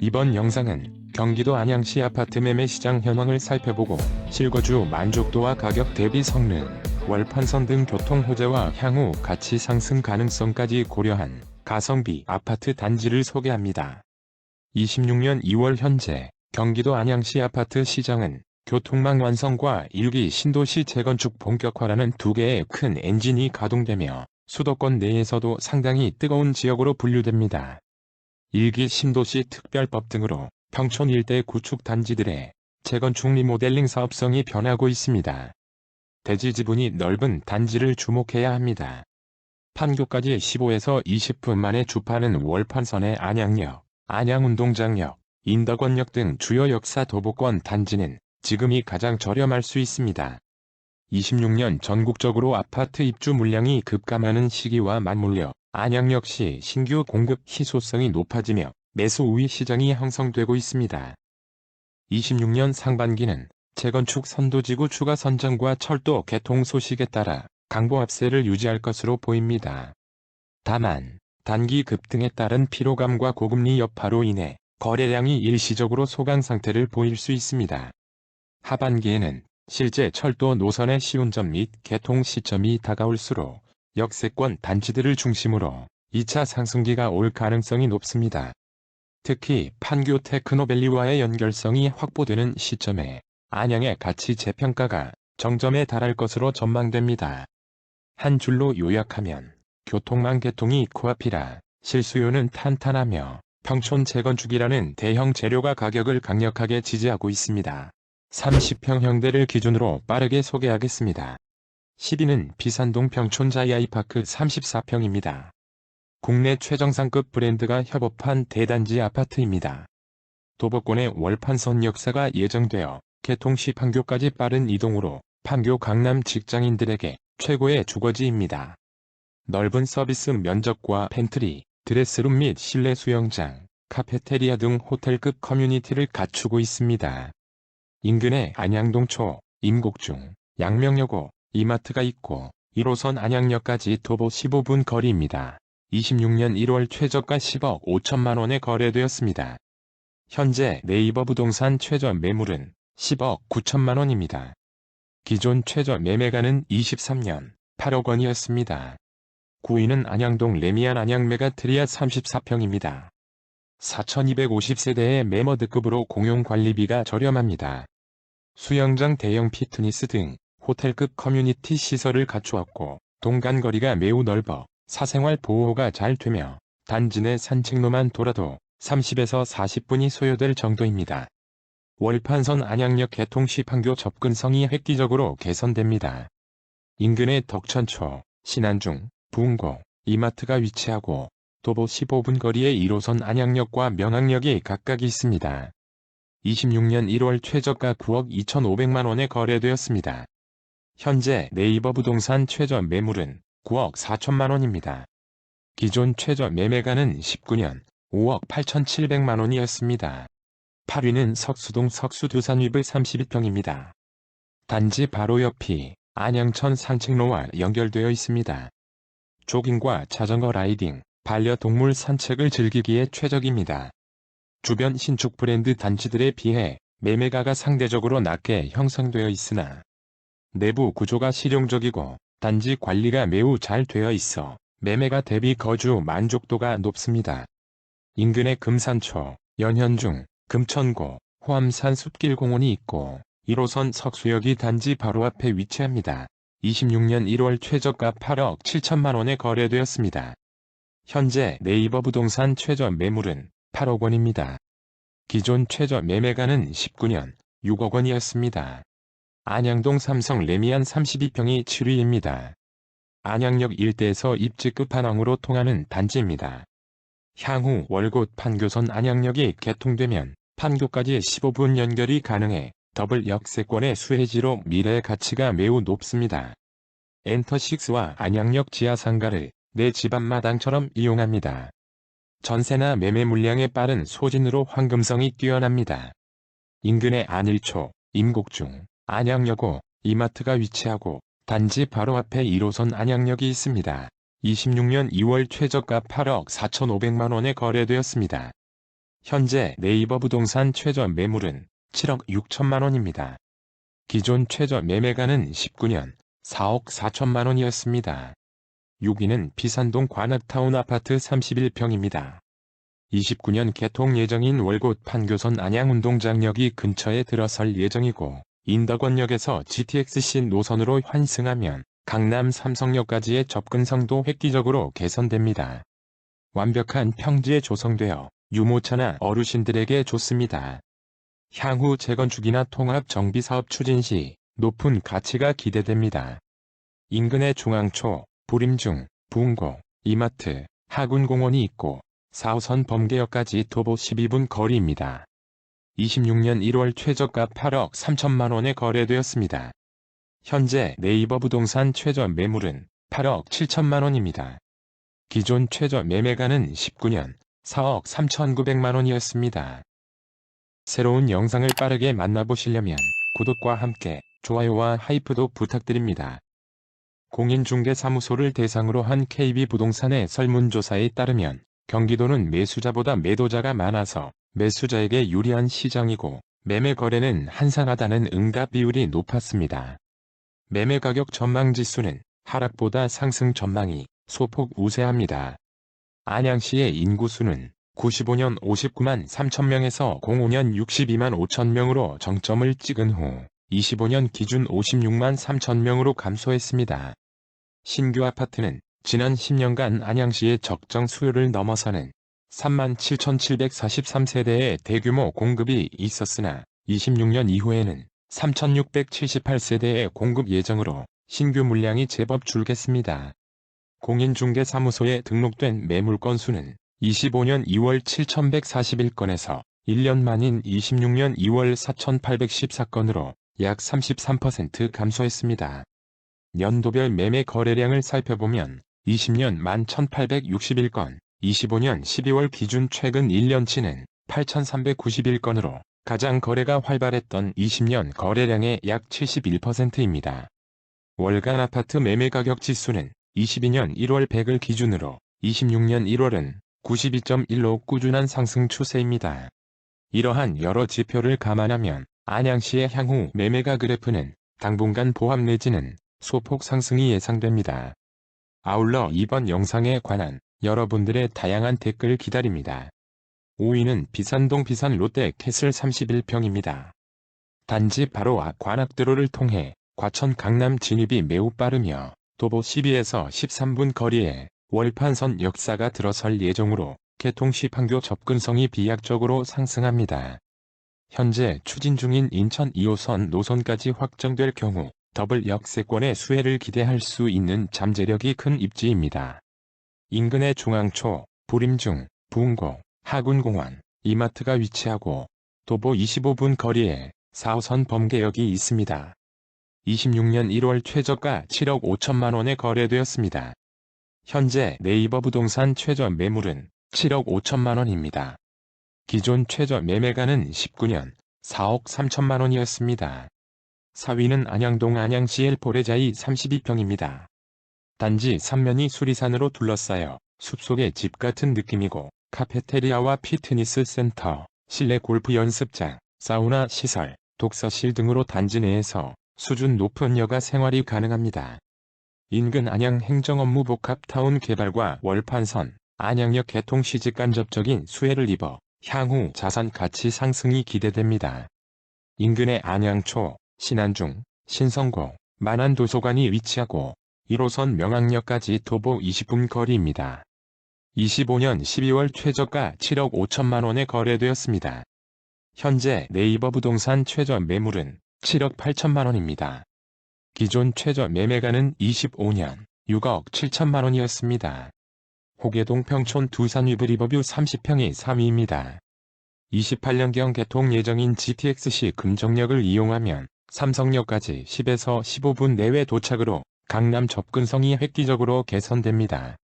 이번 영상은 경기도 안양시 아파트 매매 시장 현황을 살펴보고 실거주 만족도와 가격 대비 성능, 월판선 등 교통 호재와 향후 가치 상승 가능성까지 고려한 가성비 아파트 단지를 소개합니다. 26년 2월 현재 경기도 안양시 아파트 시장은 교통망 완성과 1기 신도시 재건축 본격화라는 두 개의 큰 엔진이 가동되며 수도권 내에서도 상당히 뜨거운 지역으로 분류됩니다. 1기 신도시 특별법 등으로 평촌 일대 구축 단지들의 재건축 리모델링 사업성이 변하고 있습니다. 대지 지분이 넓은 단지를 주목해야 합니다. 판교까지 15에서 20분 만에 주파는 월판선의 안양역, 안양운동장역, 인덕원역 등 주요 역사 도보권 단지는 지금이 가장 저렴할 수 있습니다. 26년 전국적으로 아파트 입주 물량이 급감하는 시기와 맞물려 안양 역시 신규 공급 희소성이 높아지며 매수 우위 시장이 형성되고 있습니다. 26년 상반기는 재건축 선도지구 추가 선정과 철도 개통 소식에 따라 강보합세를 유지할 것으로 보입니다. 다만 단기 급등에 따른 피로감과 고금리 여파로 인해 거래량이 일시적으로 소강 상태를 보일 수 있습니다. 하반기에는 실제 철도 노선의 시운전 및 개통 시점이 다가올수록 역세권 단지들을 중심으로 2차 상승기가 올 가능성이 높습니다. 특히 판교 테크노밸리와의 연결성이 확보되는 시점에 안양의 가치 재평가가 정점에 달할 것으로 전망됩니다. 한 줄로 요약하면 교통망 개통이 코앞이라 실수요는 탄탄하며 평촌 재건축이라는 대형 재료가 가격을 강력하게 지지하고 있습니다. 30평형대를 기준으로 빠르게 소개하겠습니다. 10위는 비산동 평촌 자이아이파크 34평입니다. 국내 최정상급 브랜드가 협업한 대단지 아파트입니다. 도보권의 월판선 역사가 예정되어 개통 시 판교까지 빠른 이동으로 판교 강남 직장인들에게 최고의 주거지입니다. 넓은 서비스 면적과 팬트리, 드레스룸 및 실내 수영장, 카페테리아 등 호텔급 커뮤니티를 갖추고 있습니다. 인근에 안양동초, 임곡중, 양명여고, 이마트가 있고 1호선 안양역까지 도보 15분 거리입니다. 26년 1월 최저가 10억 5천만 원에 거래되었습니다. 현재 네이버 부동산 최저 매물은 10억 9천만 원입니다. 기존 최저 매매가는 23년 8억 원이었습니다. 9위는 안양동 레미안 안양메가트리아 34평입니다. 4,250세대의 매머드급으로 공용관리비가 저렴합니다. 수영장 대형 피트니스 등 호텔급 커뮤니티 시설을 갖추었고 동간거리가 매우 넓어 사생활 보호가 잘 되며 단지 내 산책로만 돌아도 30에서 40분이 소요될 정도입니다. 월판선 안양역 개통 시 판교 접근성이 획기적으로 개선됩니다. 인근에 덕천초, 신안중, 부흥고, 이마트가 위치하고 도보 15분 거리에 1호선 안양역과 명항역이 각각 있습니다. 26년 1월 최저가 9억 2,500만 원에 거래되었습니다. 현재 네이버 부동산 최저 매물은 9억 4천만 원입니다. 기존 최저 매매가는 19년 5억 8,700만 원이었습니다. 8위는 석수동 석수두산위브 32평입니다. 단지 바로 옆이 안양천 산책로와 연결되어 있습니다. 조깅과 자전거 라이딩, 반려동물 산책을 즐기기에 최적입니다. 주변 신축 브랜드 단지들에 비해 매매가가 상대적으로 낮게 형성되어 있으나 내부 구조가 실용적이고 단지 관리가 매우 잘 되어 있어 매매가 대비 거주 만족도가 높습니다. 인근에 금산초, 연현중, 금천고, 호암산 숲길공원이 있고 1호선 석수역이 단지 바로 앞에 위치합니다. 26년 1월 최저가 8억 7천만 원에 거래되었습니다. 현재 네이버 부동산 최저 매물은 8억 원입니다. 기존 최저 매매가는 19년 6억 원이었습니다. 안양동 삼성 레미안 32평이 7위입니다. 안양역 일대에서 입지 끝판왕으로 통하는 단지입니다. 향후 월곶 판교선 안양역이 개통되면 판교까지 15분 연결이 가능해 더블 역세권의 수혜지로 미래 가치가 매우 높습니다. 엔터식스와 안양역 지하상가를 내 집 앞마당처럼 이용합니다. 전세나 매매 물량의 빠른 소진으로 황금성이 뛰어납니다. 인근에 안일초, 임곡중, 안양여고, 이마트가 위치하고 단지 바로 앞에 1호선 안양역이 있습니다. 26년 2월 최저가 8억 4,500만 원에 거래되었습니다. 현재 네이버 부동산 최저 매물은 7억 6천만 원입니다. 기존 최저 매매가는 19년 4억 4천만 원이었습니다. 6위는 비산동 관악타운 아파트 31평입니다. 29년 개통 예정인 월곶 판교선 안양운동장역이 근처에 들어설 예정이고 인덕원역에서 GTX-C 노선으로 환승하면 강남 삼성역까지의 접근성도 획기적으로 개선됩니다. 완벽한 평지에 조성되어 유모차나 어르신들에게 좋습니다. 향후 재건축이나 통합 정비사업 추진 시 높은 가치가 기대됩니다. 인근에 중앙초, 보림중, 부흥고, 이마트, 하군공원이 있고 4호선 범계역까지 도보 12분 거리입니다. 26년 1월 최저가 8억 3천만 원에 거래되었습니다. 현재 네이버 부동산 최저 매물은 8억 7천만 원입니다. 기존 최저 매매가는 19년 4억 3,900만 원이었습니다. 새로운 영상을 빠르게 만나보시려면 구독과 함께 좋아요와 하이프도 부탁드립니다. 공인중개사무소를 대상으로 한 KB부동산의 설문조사에 따르면 경기도는 매수자보다 매도자가 많아서 매수자에게 유리한 시장이고 매매 거래는 한산하다는 응답 비율이 높았습니다. 매매 가격 전망 지수는 하락보다 상승 전망이 소폭 우세합니다. 안양시의 인구수는 95년 59만 3천 명에서 05년 62만 5천 명으로 정점을 찍은 후 25년 기준 56만 3천 명으로 감소했습니다. 신규 아파트는 지난 10년간 안양시의 적정 수요를 넘어서는 37,743세대의 대규모 공급이 있었으나 26년 이후에는 3,678세대의 공급 예정으로 신규 물량이 제법 줄겠습니다. 공인중개사무소에 등록된 매물 건수는 25년 2월 7,141건에서 1년 만인 26년 2월 4,814건으로 약 33% 감소했습니다. 연도별 매매 거래량을 살펴보면 20년 11,861건, 25년 12월 기준 최근 1년치는 8,391건으로 가장 거래가 활발했던 20년 거래량의 약 71%입니다. 월간 아파트 매매 가격 지수는 22년 1월 100을 기준으로 26년 1월은 92.1로 꾸준한 상승 추세입니다. 이러한 여러 지표를 감안하면 안양시의 향후 매매가 그래프는 당분간 보합 내지는 소폭 상승이 예상됩니다. 아울러 이번 영상에 관한 여러분들의 다양한 댓글 기다립니다. 5위는 비산동 비산 롯데캐슬 31평입니다. 단지 바로 앞 관악도로를 통해 과천 강남 진입이 매우 빠르며 도보 12에서 13분 거리에 월판선 역사가 들어설 예정으로 개통 시 판교 접근성이 비약적으로 상승합니다. 현재 추진 중인 인천 2호선 노선까지 확정될 경우 더블 역세권의 수혜를 기대할 수 있는 잠재력이 큰 입지입니다. 인근의 중앙초, 보림중, 부흥고, 하군공원, 이마트가 위치하고 도보 25분 거리에 4호선 범계역이 있습니다. 26년 1월 최저가 7억 5천만 원에 거래되었습니다. 현재 네이버 부동산 최저 매물은 7억 5천만 원입니다. 기존 최저 매매가는 19년 4억 3천만 원이었습니다. 4위는 안양동 안양시 엘포레자이 32평입니다. 단지 3면이 수리산으로 둘러싸여 숲속의 집 같은 느낌이고 카페테리아와 피트니스 센터, 실내 골프 연습장, 사우나 시설, 독서실 등으로 단지 내에서 수준 높은 여가 생활이 가능합니다. 인근 안양 행정업무 복합타운 개발과 월판선, 안양역 개통 시 직간접적인 수혜를 입어 향후 자산 가치 상승이 기대됩니다. 인근의 안양초, 신안중, 신성고, 만안도서관이 위치하고 1호선 명항역까지 도보 20분 거리입니다. 25년 12월 최저가 7억 5천만 원에 거래되었습니다. 현재 네이버 부동산 최저 매물은 7억 8천만 원입니다. 기존 최저 매매가는 25년 6억 7천만 원이었습니다. 호계동 평촌 두산 위브 리버뷰 30평이 3위입니다. 28년경 개통 예정인 GTX-C 금정역을 이용하면 삼성역까지 10에서 15분 내외 도착으로 강남 접근성이 획기적으로 개선됩니다.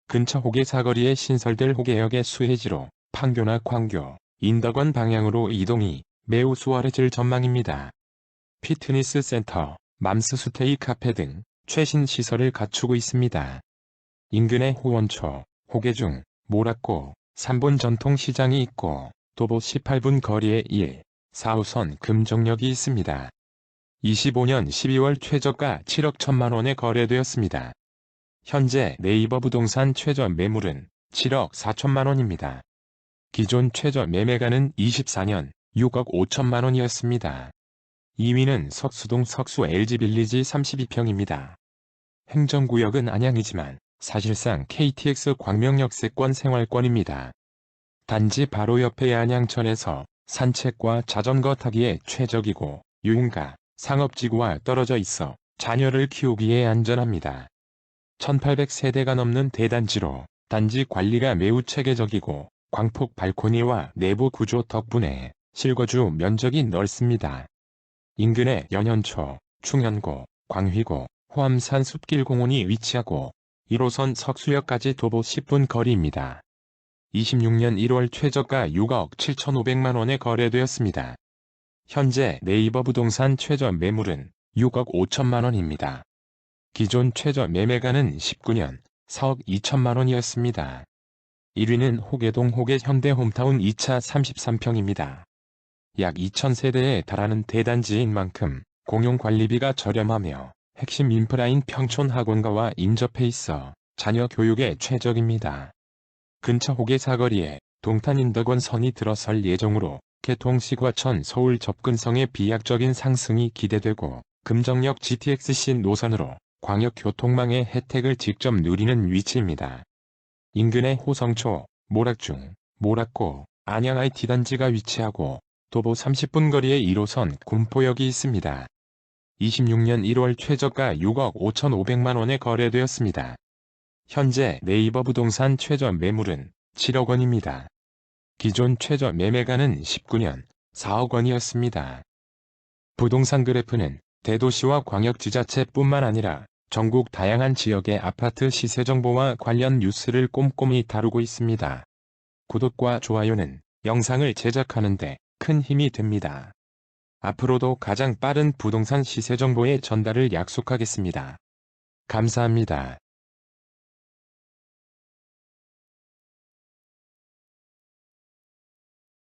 근처 호계 사거리에 신설될 호계역의 수혜지로 판교나 광교, 인덕원 방향으로 이동이 매우 수월해질 전망입니다. 피트니스 센터, 맘스 스테이 카페 등 최신 시설을 갖추고 있습니다. 인근의 호원초, 호계중, 모락고, 3본 전통시장이 있고 도보 18분 거리에 1, 4호선 금정역이 있습니다. 25년 12월 최저가 7억 1천만 원에 거래되었습니다. 현재 네이버 부동산 최저 매물은 7억 4천만 원입니다. 기존 최저 매매가는 24년 6억 5천만 원이었습니다. 2위는 석수동 석수 LG빌리지 32평입니다. 행정구역은 안양이지만 사실상 KTX 광명역세권 생활권입니다. 단지 바로 옆의 안양천에서 산책과 자전거 타기에 최적이고 유흥가, 상업지구와 떨어져 있어 자녀를 키우기에 안전합니다. 1800세대가 넘는 대단지로 단지 관리가 매우 체계적이고 광폭 발코니와 내부 구조 덕분에 실거주 면적이 넓습니다. 인근에 연현초, 충현고, 광휘고, 호암산 숲길공원이 위치하고 1호선 석수역까지 도보 10분 거리입니다. 26년 1월 최저가 6억 7,500만 원에 거래되었습니다. 현재 네이버 부동산 최저 매물은 6억 5천만 원입니다. 기존 최저 매매가는 19년 4억 2천만 원이었습니다. 1위는 호계동 호계 현대홈타운 2차 33평입니다. 약 2,000세대에 달하는 대단지인 만큼 공용관리비가 저렴하며 핵심 인프라인 평촌학원가와 인접해 있어 자녀 교육에 최적입니다. 근처 호계 사거리에 동탄인덕원선이 들어설 예정으로 개통시과천 서울 접근성의 비약적인 상승이 기대되고 금정역 GTX-C 노선으로 광역교통망의 혜택을 직접 누리는 위치입니다. 인근에 호성초, 모락중, 모락고, 안양 IT단지가 위치하고 도보 30분 거리에 1호선 군포역이 있습니다. 26년 1월 최저가 6억 5,500만 원에 거래되었습니다. 현재 네이버 부동산 최저 매물은 7억 원입니다. 기존 최저 매매가는 19년 4억 원이었습니다. 부동산 그래프는 대도시와 광역지자체뿐만 아니라 전국 다양한 지역의 아파트 시세 정보와 관련 뉴스를 꼼꼼히 다루고 있습니다. 구독과 좋아요는 영상을 제작하는 데 큰 힘이 됩니다. 앞으로도 가장 빠른 부동산 시세 정보의 전달을 약속하겠습니다. 감사합니다.